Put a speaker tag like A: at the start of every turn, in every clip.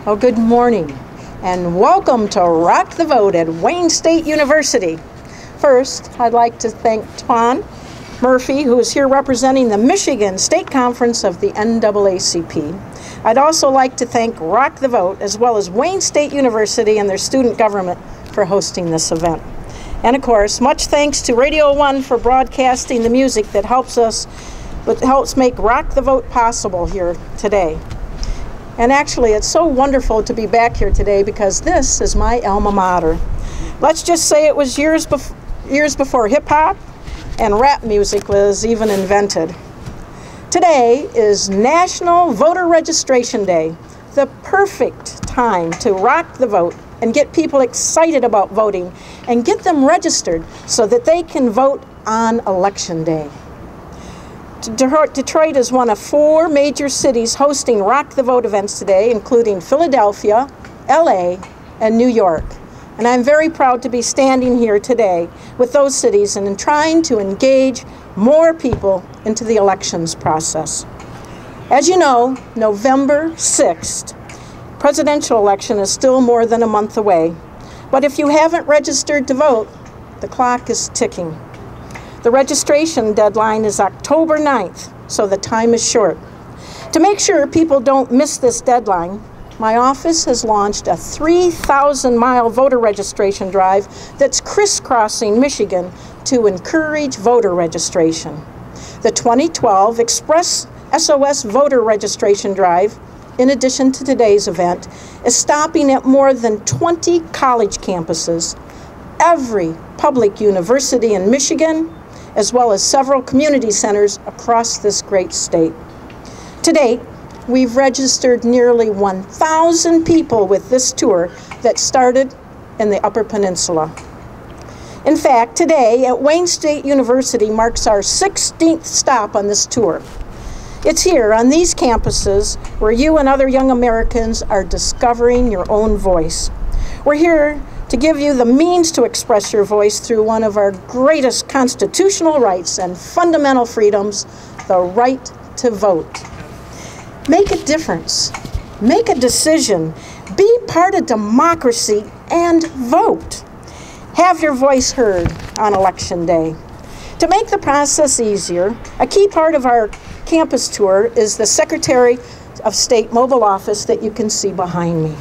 A: Oh, good morning, and welcome to Rock the Vote at Wayne State University. First, I'd like to thank Toine Murphy, who is here representing the Michigan State Conference of the NAACP. I'd also like to thank Rock the Vote, as well as Wayne State University and their student government for hosting this event. And of course, much thanks to Radio 1 for broadcasting the music that helps make Rock the Vote possible here today. And actually, it's so wonderful to be back here today because this is my alma mater. Let's just say it was years before hip-hop and rap music was even invented. Today is National Voter Registration Day, the perfect time to rock the vote and get people excited about voting and get them registered so that they can vote on Election Day. Detroit is one of 4 major cities hosting Rock the Vote events today, including Philadelphia, LA, and New York. And I'm very proud to be standing here today with those cities and in trying to engage more people into the elections process. As you know, November 6th, presidential election is still more than a month away. But if you haven't registered to vote, the clock is ticking. The registration deadline is October 9th, so the time is short. To make sure people don't miss this deadline, my office has launched a 3,000-mile voter registration drive that's crisscrossing Michigan to encourage voter registration. The 2012 Express SOS Voter Registration Drive, in addition to today's event, is stopping at more than 20 college campuses, every public university in Michigan, as well as several community centers across this great state. To date, we've registered nearly 1,000 people with this tour that started in the Upper Peninsula. In fact, today at Wayne State University marks our 16th stop on this tour. It's here on these campuses where you and other young Americans are discovering your own voice. We're here to give you the means to express your voice through one of our greatest constitutional rights and fundamental freedoms, the right to vote. Make a difference. Make a decision. Be part of democracy and vote. Have your voice heard on Election Day. To make the process easier, a key part of our campus tour is the Secretary of State mobile office that you can see behind me.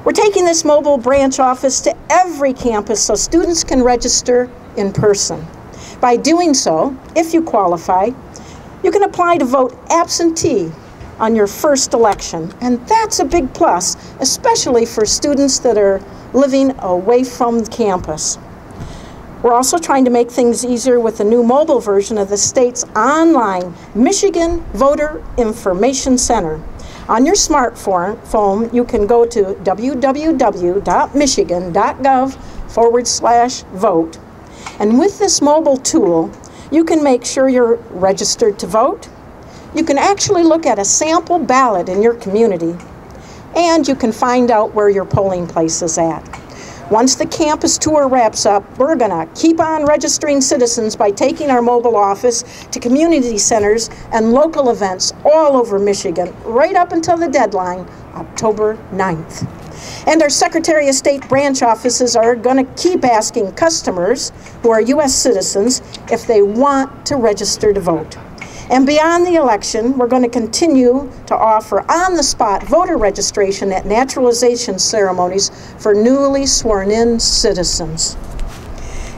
A: We're taking this mobile branch office to every campus so students can register in person. By doing so, if you qualify, you can apply to vote absentee on your first election. And that's a big plus, especially for students that are living away from campus. We're also trying to make things easier with the new mobile version of the state's online Michigan Voter Information Center. On your smartphone, you can go to www.michigan.gov/vote. And with this mobile tool, you can make sure you're registered to vote. You can actually look at a sample ballot in your community, and you can find out where your polling place is at. Once the campus tour wraps up, we're going to keep on registering citizens by taking our mobile office to community centers and local events all over Michigan, right up until the deadline, October 9th. And our Secretary of State branch offices are going to keep asking customers who are U.S. citizens if they want to register to vote. And beyond the election, we're going to continue to offer on-the-spot voter registration at naturalization ceremonies for newly sworn-in citizens.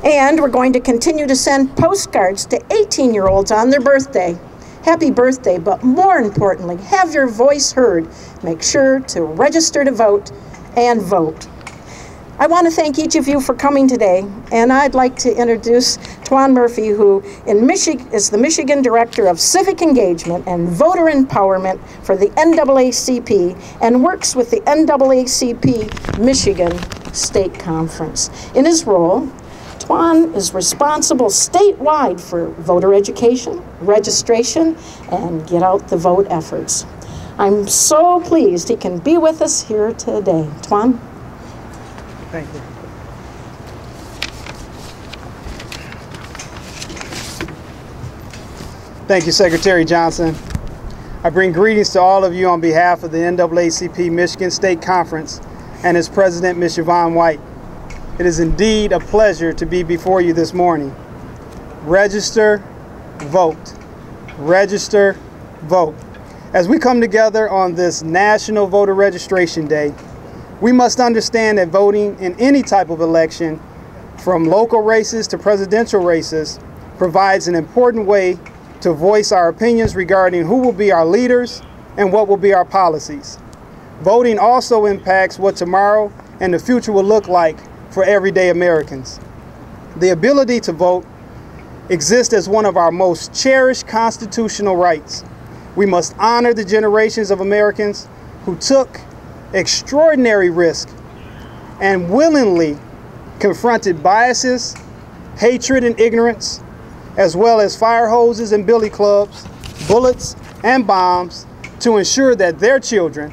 A: And we're going to continue to send postcards to 18-year-olds on their birthday. Happy birthday, but more importantly, have your voice heard. Make sure to register to vote and vote. I want to thank each of you for coming today, and I'd like to introduce Toine Murphy, who is the Michigan Director of Civic Engagement and Voter Empowerment for the NAACP and works with the NAACP Michigan State Conference. In his role, Toine is responsible statewide for voter education, registration, and get out the vote efforts. I'm so pleased he can be with us here today. Toine?
B: Thank you. Thank you, Secretary Johnson.
C: I bring greetings to all of you on behalf of the NAACP Michigan State Conference and its president, Ms. Yvonne White. It is indeed a pleasure to be before you this morning. Register, vote. Register, vote. As we come together on this National Voter Registration Day, we must understand that voting in any type of election, from local races to presidential races, provides an important way to voice our opinions regarding who will be our leaders and what will be our policies. Voting also impacts what tomorrow and the future will look like for everyday Americans. The ability to vote exists as one of our most cherished constitutional rights. We must honor the generations of Americans who took extraordinary risk and willingly confronted biases, hatred, and ignorance, as well as fire hoses and billy clubs, bullets and bombs, to ensure that their children,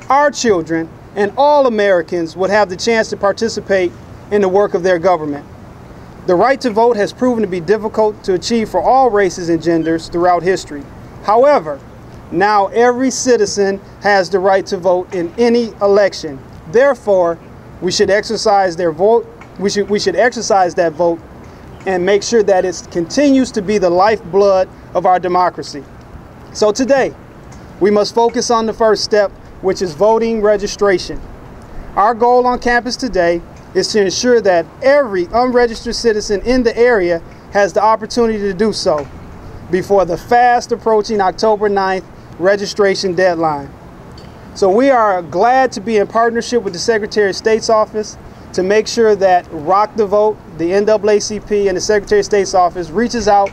C: our children, and all Americans would have the chance to participate in the work of their government. The right to vote has proven to be difficult to achieve for all races and genders throughout history. However, now every citizen has the right to vote in any election. Therefore, we should exercise their vote. We should exercise that vote and make sure that it continues to be the lifeblood of our democracy. So today, we must focus on the first step, which is voting registration. Our goal on campus today is to ensure that every unregistered citizen in the area has the opportunity to do so before the fast approaching October 9th registration deadline. So we are glad to be in partnership with the Secretary of State's office to make sure that Rock the Vote, the NAACP, and the Secretary of State's office reaches out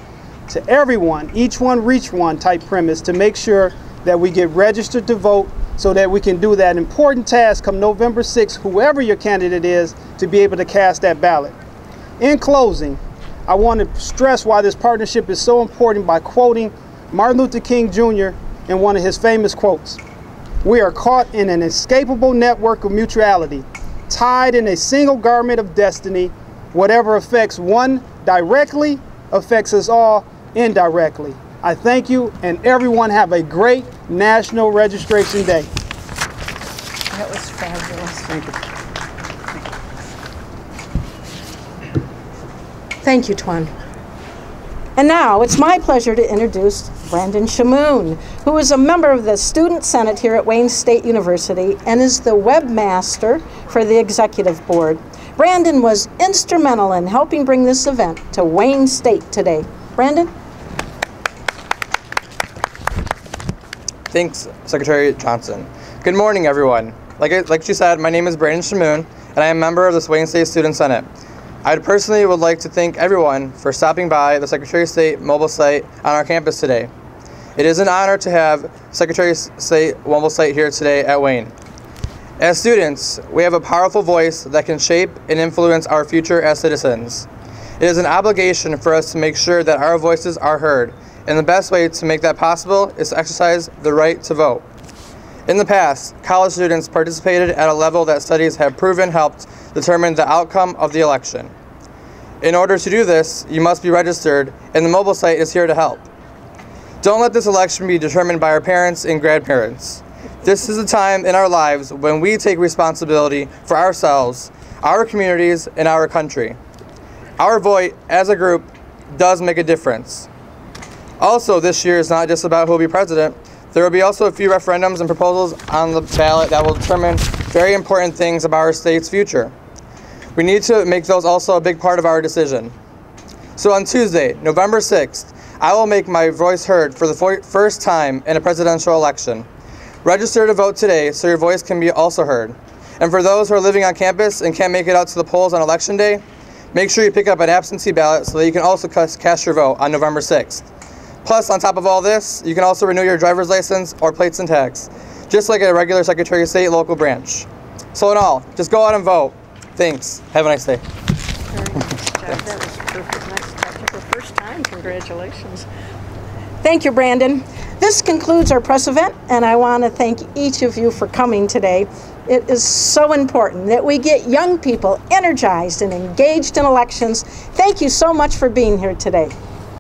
C: to everyone, each one reach one type premise, to make sure that we get registered to vote so that we can do that important task come November 6th, whoever your candidate is, to be able to cast that ballot. In closing, I want to stress why this partnership is so important by quoting Martin Luther King Jr. in one of his famous quotes. "We are caught in an inescapable network of mutuality, tied in a single garment of destiny. Whatever affects one directly affects us all indirectly." I thank you, and everyone have a great National Registration Day.
A: That was fabulous.
C: Thank you.
A: Thank you, Toine. And now it's my pleasure to introduce Brandon Shamoun, who is a member of the Student Senate here at Wayne State University and is the webmaster for the executive board. Brandon was instrumental in helping bring this event to Wayne State today. Brandon?
D: Thanks, Secretary Johnson. Good morning, everyone. Like she said, my name is Brandon Shamoun, and I am a member of the Wayne State Student Senate. I personally would like to thank everyone for stopping by the Secretary of State mobile site on our campus today. It is an honor to have Secretary of State mobile site here today at Wayne. As students, we have a powerful voice that can shape and influence our future as citizens. It is an obligation for us to make sure that our voices are heard, and the best way to make that possible is to exercise the right to vote. In the past, college students participated at a level that studies have proven helped determine the outcome of the election. In order to do this, you must be registered, and the mobile site is here to help. Don't let this election be determined by our parents and grandparents. This is a time in our lives when we take responsibility for ourselves, our communities, and our country. Our vote as a group does make a difference. Also, this year is not just about who will be president. There will be also a few referendums and proposals on the ballot that will determine very important things about our state's future. We need to make those also a big part of our decision. So on Tuesday, November 6th, I will make my voice heard for the first time in a presidential election. Register to vote today so your voice can be also heard. And for those who are living on campus and can't make it out to the polls on Election Day, make sure you pick up an absentee ballot so that you can also cast your vote on November 6th. Plus, on top of all this, you can also renew your driver's license or plates and tags, just like a regular Secretary of State local branch. So in all, just go out and vote. Thanks. Have a nice day.
A: That was perfect. Nice technical first time. Congratulations. Thank you, Brandon. This concludes our press event, and I want to thank each of you for coming today. It is so important that we get young people energized and engaged in elections. Thank you so much for being here today.